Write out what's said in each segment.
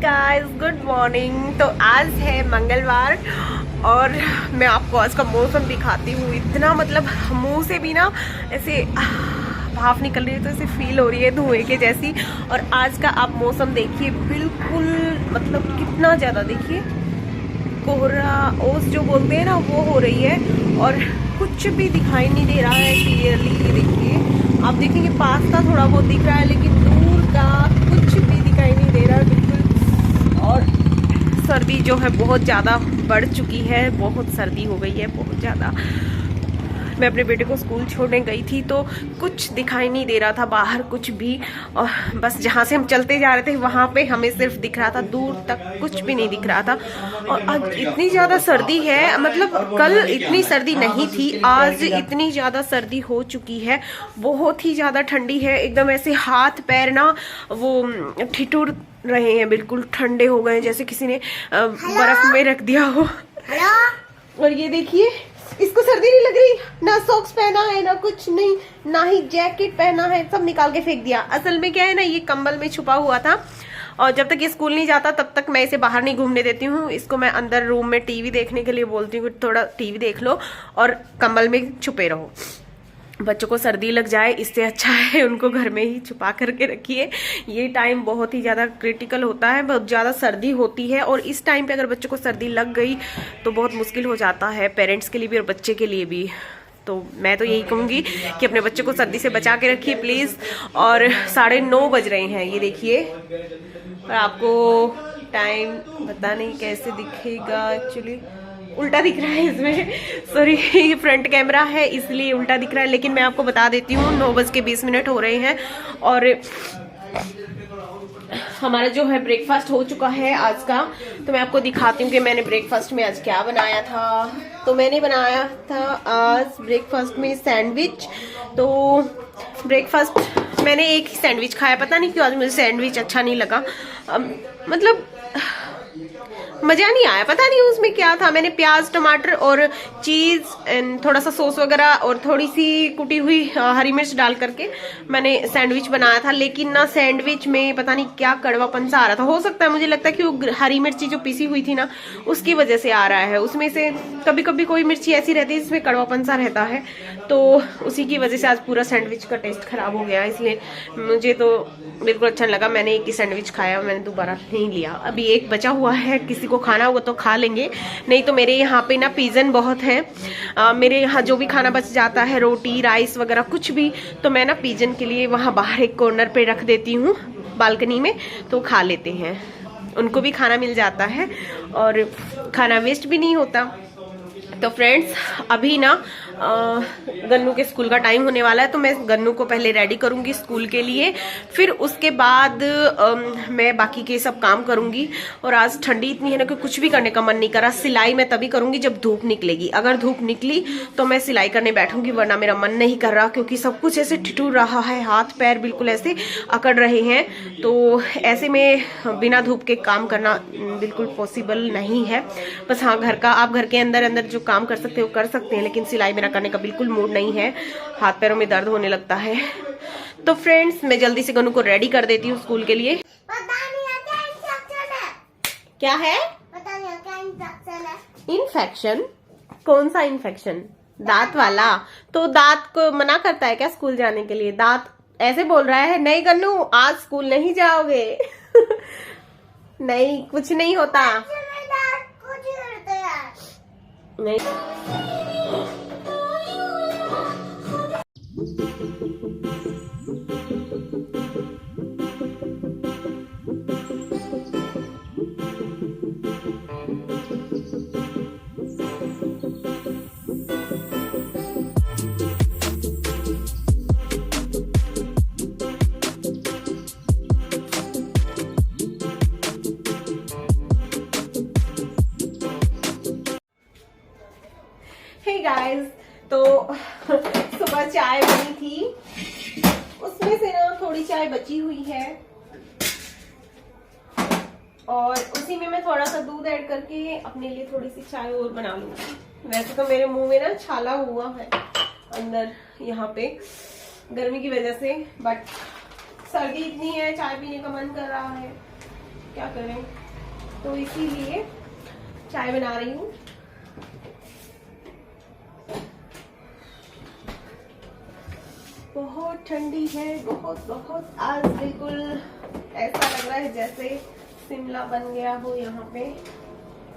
Guys, good morning. तो आज है मंगलवार और मैं आपको आज का मौसम दिखाती हूँ। इतना मतलब मुंह से भी ना ऐसे भाप निकल रही है, तो ऐसे फील हो रही है धुएं के जैसी। और आज का आप मौसम देखिए, बिल्कुल मतलब कितना ज़्यादा, देखिए कोहरा ओस जो बोलते हैं ना वो हो रही है और कुछ भी दिखाई नहीं दे रहा है क्लियरली। ये देखिए, आप देखेंगे पास का थोड़ा बहुत दिख रहा है लेकिन दूर का कुछ भी दिखाई नहीं दे रहा है बिल्कुल। और सर्दी जो है बहुत ज़्यादा बढ़ चुकी है, बहुत सर्दी हो गई है बहुत ज़्यादा। मैं अपने बेटे को स्कूल छोड़ने गई थी तो कुछ दिखाई नहीं दे रहा था बाहर कुछ भी, और बस जहाँ से हम चलते जा रहे थे वहाँ पे हमें सिर्फ दिख रहा था, दूर तक कुछ भी नहीं दिख रहा था। और आज इतनी ज़्यादा सर्दी है, मतलब कल इतनी सर्दी नहीं थी, आज इतनी ज़्यादा सर्दी हो चुकी है। बहुत ही ज़्यादा ठंडी है, एकदम ऐसे हाथ पैर ना वो ठिठुर रहे हैं, बिल्कुल ठंडे हो गए जैसे किसी ने बर्फ में रख दिया हो। और ये देखिए, इसको सर्दी नहीं लग रही, ना सॉक्स पहना है ना कुछ नहीं, ना ही जैकेट पहना है, सब निकाल के फेंक दिया। असल में क्या है ना, ये कंबल में छुपा हुआ था और जब तक ये स्कूल नहीं जाता तब तक मैं इसे बाहर नहीं घूमने देती हूँ। इसको मैं अंदर रूम में टीवी देखने के लिए बोलती हूँ, थोड़ा टीवी देख लो और कंबल में छुपे रहो। बच्चों को सर्दी लग जाए इससे अच्छा है उनको घर में ही छुपा करके रखिए। ये टाइम बहुत ही ज़्यादा क्रिटिकल होता है, बहुत ज़्यादा सर्दी होती है और इस टाइम पे अगर बच्चों को सर्दी लग गई तो बहुत मुश्किल हो जाता है पेरेंट्स के लिए भी और बच्चे के लिए भी। तो मैं तो यही कहूँगी कि अपने बच्चे को सर्दी से बचा के रखिए प्लीज़। और 9:30 बज रहे हैं, ये देखिए, और आपको टाइम पता नहीं कैसे दिखेगा, एक्चुअली उल्टा दिख रहा है इसमें, सॉरी ये फ्रंट कैमरा है इसलिए उल्टा दिख रहा है, लेकिन मैं आपको बता देती हूँ 9:20 हो रहे हैं और हमारा जो है ब्रेकफास्ट हो चुका है आज का। तो मैं आपको दिखाती हूँ कि मैंने ब्रेकफास्ट में आज क्या बनाया था। तो मैंने बनाया था आज ब्रेकफास्ट में सैंडविच। तो ब्रेकफास्ट मैंने एक ही सैंडविच खाया, पता नहीं क्यों आज मुझे सैंडविच अच्छा नहीं लगा, मतलब मजा नहीं आया, पता नहीं उसमें क्या था। मैंने प्याज टमाटर और चीज एंड थोड़ा सा सॉस वगैरह और थोड़ी सी कुटी हुई हरी मिर्च डाल करके मैंने सैंडविच बनाया था, लेकिन ना सैंडविच में पता नहीं क्या कड़वापन सा आ रहा था। हो सकता है, मुझे लगता है कि वो हरी मिर्ची जो पीसी हुई थी ना उसकी वजह से आ रहा है। उसमें से कभी कभी कोई मिर्ची ऐसी रहती है जिसमें कड़वापन सा रहता है, तो उसी की वजह से आज पूरा सैंडविच का टेस्ट खराब हो गया। इसलिए मुझे तो बिल्कुल अच्छा लगा, मैंने एक ही सैंडविच खाया, मैंने दोबारा नहीं लिया। अभी एक बचा हुआ है, किसी को खाना होगा तो खा लेंगे, नहीं तो मेरे यहाँ पे ना पिजन बहुत है। मेरे यहाँ जो भी खाना बच जाता है, रोटी राइस वगैरह कुछ भी, तो मैं ना पिजन के लिए वहाँ बाहर एक कॉर्नर पे रख देती हूँ बालकनी में, तो खा लेते हैं, उनको भी खाना मिल जाता है और खाना वेस्ट भी नहीं होता। तो फ्रेंड्स, अभी ना गन्नू के स्कूल का टाइम होने वाला है, तो मैं गन्नू को पहले रेडी करूंगी स्कूल के लिए, फिर उसके बाद मैं बाकी के सब काम करूंगी। और आज ठंडी इतनी है ना कि कुछ भी करने का मन नहीं कर रहा। सिलाई मैं तभी करूंगी जब धूप निकलेगी, अगर धूप निकली तो मैं सिलाई करने बैठूंगी, वरना मेरा मन नहीं कर रहा क्योंकि सब कुछ ऐसे ठिठुर रहा है, हाथ पैर बिल्कुल ऐसे अकड़ रहे हैं। तो ऐसे में बिना धूप के काम करना बिल्कुल पॉसिबल नहीं है। बस हाँ, घर का आप घर के अंदर अंदर जो काम कर सकते हो कर सकते हैं, लेकिन सिलाई मेरा करने का बिल्कुल मूड नहीं है, हाथ पैरों में दर्द होने लगता है। तो फ्रेंड्स, मैं जल्दी से गन्नू को रेडी कर देती हूँ स्कूल के लिए। क्या है? इन्फेक्शन? कौन सा इन्फेक्शन? दांत वाला? तो दांत को मना करता है क्या स्कूल जाने के लिए? दांत ऐसे बोल रहा है, नहीं गन्नू आज स्कूल नहीं जाओगे। नहीं, कुछ नहीं होता, नहीं। हे गाइस, तो सुबह चाय बनी थी, उसमें से ना थोड़ी चाय बची हुई है और उसी में मैं थोड़ा सा दूध ऐड करके अपने लिए थोड़ी सी चाय और बना लूंगी। वैसे तो मेरे मुंह में ना छाला हुआ है अंदर यहाँ पे गर्मी की वजह से, बट सर्दी इतनी है चाय पीने का मन कर रहा है। क्या करें, तो इसीलिए चाय बना रही हूँ। बहुत ठंडी है, बहुत बहुत। आज बिल्कुल ऐसा लग रहा है जैसे शिमला बन गया हो यहाँ पे,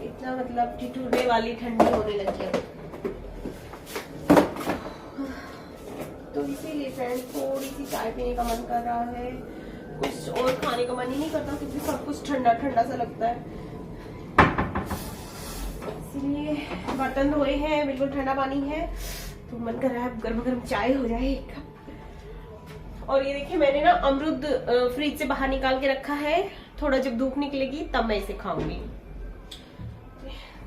इतना मतलब ठिठुरने वाली ठंडी होने लगी है। तो इसीलिए फ्रेंड्स थोड़ी सी चाय पीने का मन कर रहा है, कुछ और खाने का मन ही नहीं करता क्योंकि सब कुछ ठंडा ठंडा सा लगता है। इसीलिए बर्तन धोए हैं, बिल्कुल ठंडा पानी है, तो मन कर रहा है गर्म गर्म चाय हो जाए एक कप। और ये देखिए मैंने ना अमरूद फ्रिज से बाहर निकाल के रखा है, थोड़ा जब धूप निकलेगी तब मैं इसे खाऊंगी,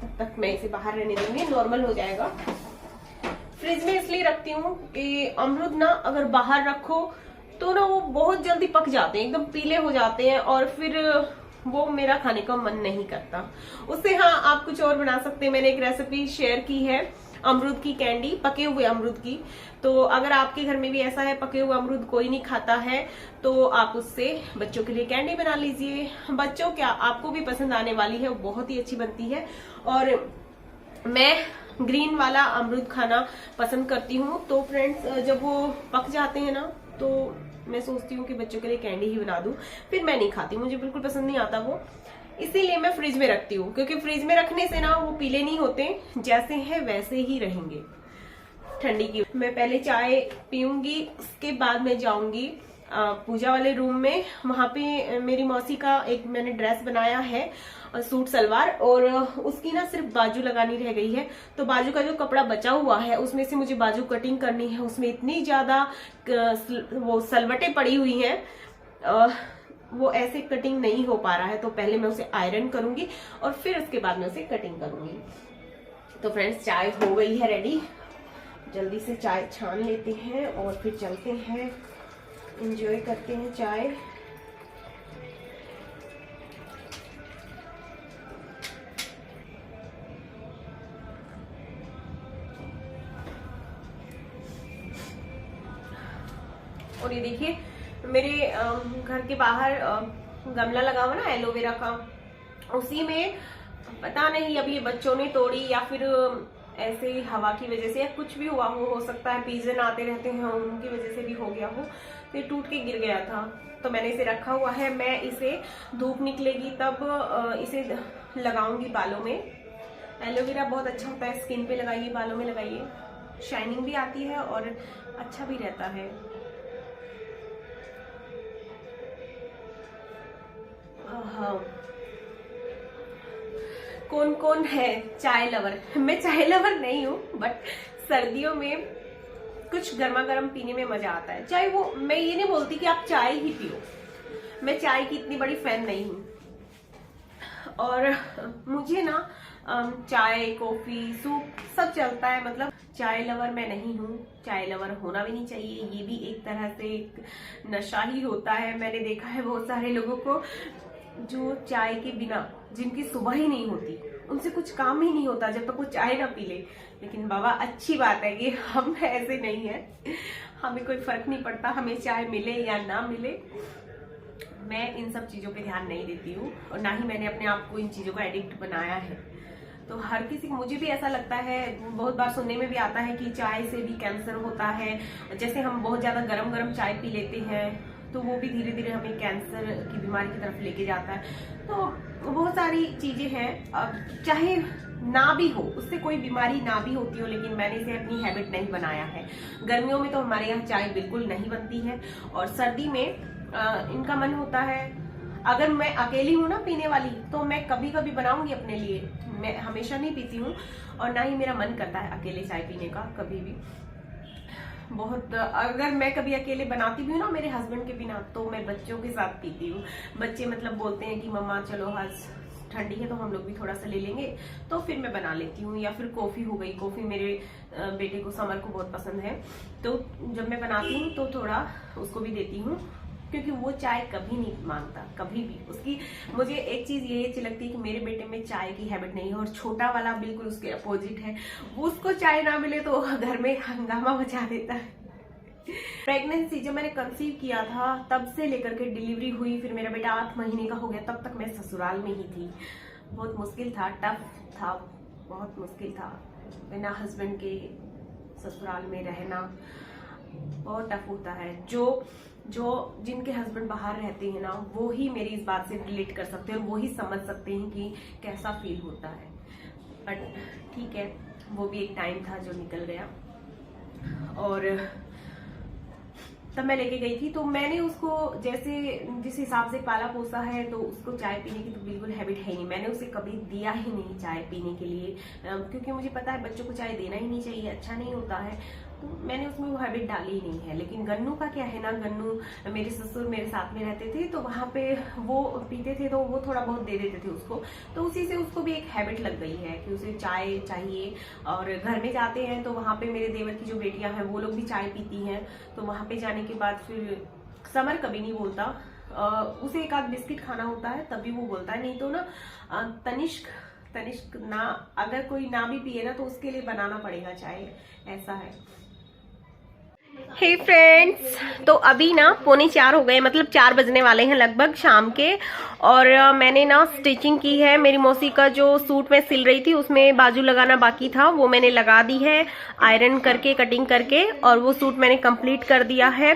तब तक मैं इसे बाहर रहने दूंगी, नॉर्मल हो जाएगा। फ्रिज में इसलिए रखती हूँ कि अमरूद ना अगर बाहर रखो तो ना वो बहुत जल्दी पक जाते हैं, एकदम पीले हो जाते हैं, और फिर वो मेरा खाने का मन नहीं करता। उससे हाँ आप कुछ और बना सकते हैं। मैंने एक रेसिपी शेयर की है अमरूद की कैंडी, पके हुए अमरूद की। तो अगर आपके घर में भी ऐसा है पके हुए अमरूद कोई नहीं खाता है, तो आप उससे बच्चों के लिए कैंडी बना लीजिए। बच्चों क्या आपको भी पसंद आने वाली है, वो बहुत ही अच्छी बनती है। और मैं ग्रीन वाला अमरूद खाना पसंद करती हूँ। तो फ्रेंड्स जब वो पक जाते हैं ना तो मैं सोचती हूँ कि बच्चों के लिए कैंडी ही बना दूं, फिर मैं नहीं खाती, मुझे बिल्कुल पसंद नहीं आता वो, इसीलिए मैं फ्रिज में रखती हूँ। क्योंकि फ्रिज में रखने से ना वो पीले नहीं होते, जैसे हैं वैसे ही रहेंगे ठंडी की। मैं पहले चाय पीऊंगी, उसके बाद मैं जाऊंगी पूजा वाले रूम में। वहां पे मेरी मौसी का एक मैंने ड्रेस बनाया है, सूट सलवार, और उसकी ना सिर्फ बाजू लगानी रह गई है। तो बाजू का जो कपड़ा बचा हुआ है उसमें से मुझे बाजू कटिंग करनी है। उसमें इतनी ज्यादा वो सलवटें पड़ी हुई हैं, वो ऐसे कटिंग नहीं हो पा रहा है। तो पहले मैं उसे आयरन करूंगी और फिर उसके बाद मैं उसे कटिंग करूंगी। तो फ्रेंड्स चाय हो गई है रेडी, जल्दी से चाय छान लेते हैं और फिर चलते हैं, एंजॉय करते हैं चाय। और ये देखिए मेरे घर के बाहर गमला लगा हुआ ना एलोवेरा का, उसी में पता नहीं अभी ये बच्चों ने तोड़ी या फिर ऐसे ही हवा की वजह से या कुछ भी हुआ हो सकता है, पीजन आते रहते हैं उनकी वजह से भी हो गया हो, तो ये टूट के गिर गया था। तो मैंने इसे रखा हुआ है, मैं इसे धूप निकलेगी तब इसे लगाऊंगी बालों में। एलोवेरा बहुत अच्छा होता है, स्किन पे लगाइए, बालों में लगाइए, शाइनिंग भी आती है और अच्छा भी रहता है। हाँ, कौन कौन है चाय लवर? मैं चाय लवर नहीं हूँ, बट सर्दियों में कुछ गर्मा गर्म पीने में मजा आता है। चाहे वो, मैं ये नहीं बोलती कि आप चाय ही पियो, मैं चाय की इतनी बड़ी फैन नहीं हूँ। और मुझे ना चाय, कॉफी, सूप सब चलता है, मतलब चाय लवर मैं नहीं हूँ। चाय लवर होना भी नहीं चाहिए, ये भी एक तरह से एक नशा ही होता है। मैंने देखा है बहुत सारे लोगों को जो चाय के बिना, जिनकी सुबह ही नहीं होती, उनसे कुछ काम ही नहीं होता जब तक वो चाय ना पी ले। लेकिन बाबा अच्छी बात है कि हम ऐसे नहीं है, हमें कोई फर्क नहीं पड़ता, हमें चाय मिले या ना मिले। मैं इन सब चीजों पे ध्यान नहीं देती हूँ और ना ही मैंने अपने आप को इन चीजों का एडिक्ट बनाया है। तो हर किसी को, मुझे भी ऐसा लगता है, बहुत बार सुनने में भी आता है कि चाय से भी कैंसर होता है। जैसे हम बहुत ज्यादा गरम गरम चाय पी लेते हैं तो वो भी धीरे धीरे हमें कैंसर की बीमारी की तरफ लेके जाता है। तो बहुत सारी चीजें हैं, अब चाहे ना भी हो, उससे कोई बीमारी ना भी होती हो, लेकिन मैंने इसे अपनी हैबिट नहीं बनाया है। गर्मियों में तो हमारे यहाँ चाय बिल्कुल नहीं बनती है, और सर्दी में इनका मन होता है। अगर मैं अकेली हूँ ना पीने वाली, तो मैं कभी कभी बनाऊंगी अपने लिए, मैं हमेशा नहीं पीती हूँ, और ना ही मेरा मन करता है अकेले चाय पीने का कभी भी। बहुत, अगर मैं कभी अकेले बनाती भी हूँ ना मेरे हस्बैंड के बिना, तो मैं बच्चों के साथ पीती हूँ। बच्चे मतलब बोलते हैं कि मम्मा चलो आज ठंडी है तो हम लोग भी थोड़ा सा ले लेंगे, तो फिर मैं बना लेती हूँ। या फिर कॉफी हो गई, कॉफी मेरे बेटे को, समर को बहुत पसंद है, तो जब मैं बनाती हूँ तो थोड़ा उसको भी देती हूँ, क्योंकि वो चाय कभी नहीं मांगता, कभी भी। उसकी, मुझे एक चीज ये अच्छी लगती है कि मेरे बेटे में चाय की हैबिट नहीं है, और छोटा वाला बिल्कुल उसके अपोजिट है। वो, उसको चाय ना मिले तो घर में हंगामा मचा देता है। प्रेगनेंसी जब मैंने कंसीव किया था तब से लेकर के डिलीवरी हुई, फिर मेरा बेटा 8 महीने का हो गया, तब तक मैं ससुराल में ही थी। बहुत मुश्किल था, टफ था, बहुत मुश्किल था। बिना हस्बैंड के ससुराल में रहना बहुत टफ होता है। जो जिनके हस्बैंड बाहर रहते हैं ना, वो ही मेरी इस बात से रिलेट कर सकते हैं, वो ही समझ सकते हैं कि कैसा फील होता है। बट ठीक है, वो भी एक टाइम था जो निकल गया। और तब मैं लेके गई थी, तो मैंने उसको जिस हिसाब से पाला पोसा है, तो उसको चाय पीने की तो बिल्कुल हैबिट है ही नहीं। मैंने उसे कभी दिया ही नहीं चाय पीने के लिए, क्योंकि मुझे पता है बच्चों को चाय देना ही नहीं चाहिए, अच्छा नहीं होता है, तो मैंने उसमें वो हैबिट डाली ही नहीं है। लेकिन गन्नू का क्या है ना, गन्नू मेरे ससुर मेरे साथ में रहते थे, तो वहां पे वो पीते थे, तो वो थोड़ा बहुत दे देते थे उसको, तो उसी से उसको भी एक हैबिट लग गई है कि उसे चाय चाहिए। और घर में जाते हैं तो वहां पे मेरे देवर की जो बेटियां हैं वो लोग भी चाय पीती हैं, तो वहां पे जाने के बाद फिर समर कभी नहीं बोलता, उसे एक आध बिस्किट खाना होता है तभी वो बोलता है, नहीं तो ना तनिष्क ना, अगर कोई ना भी पिए ना तो उसके लिए बनाना पड़ेगा चाय, ऐसा है। हे फ्रेंड्स, तो अभी ना 3:45 हो गए, मतलब 4 बजने वाले हैं लगभग शाम के। और मैंने ना स्टिचिंग की है। मेरी मौसी का जो सूट मैं सिल रही थी उसमें बाजू लगाना बाकी था, वो मैंने लगा दी है आयरन करके, कटिंग करके, और वो सूट मैंने कंप्लीट कर दिया है।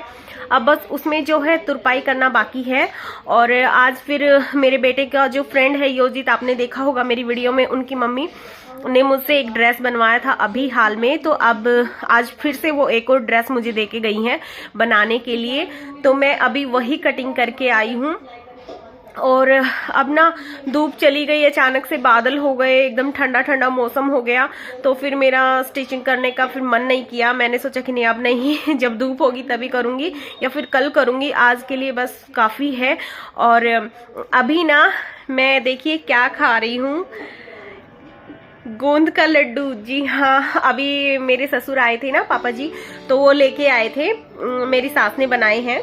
अब बस उसमें जो है तुरपाई करना बाकी है। और आज फिर मेरे बेटे का जो फ्रेंड है योजित, आपने देखा होगा मेरी वीडियो में, उनकी मम्मी ने मुझसे एक ड्रेस बनवाया था अभी हाल में, तो अब आज फिर से वो एक और ड्रेस मुझे देके गई हैं बनाने के लिए, तो मैं अभी वही कटिंग करके आई हूँ। और अब ना धूप चली गई, अचानक से बादल हो गए, एकदम ठंडा ठंडा मौसम हो गया, तो फिर मेरा स्टिचिंग करने का फिर मन नहीं किया। मैंने सोचा कि नहीं अब नहीं, जब धूप होगी तभी करूंगी या फिर कल करूंगी, आज के लिए बस काफी है। और अभी ना मैं देखिए क्या खा रही हूँ, गोंद का लड्डू। जी हाँ, अभी मेरे ससुर आए थे ना, पापा जी, तो वो लेके आए थे, मेरी सास ने बनाए हैं।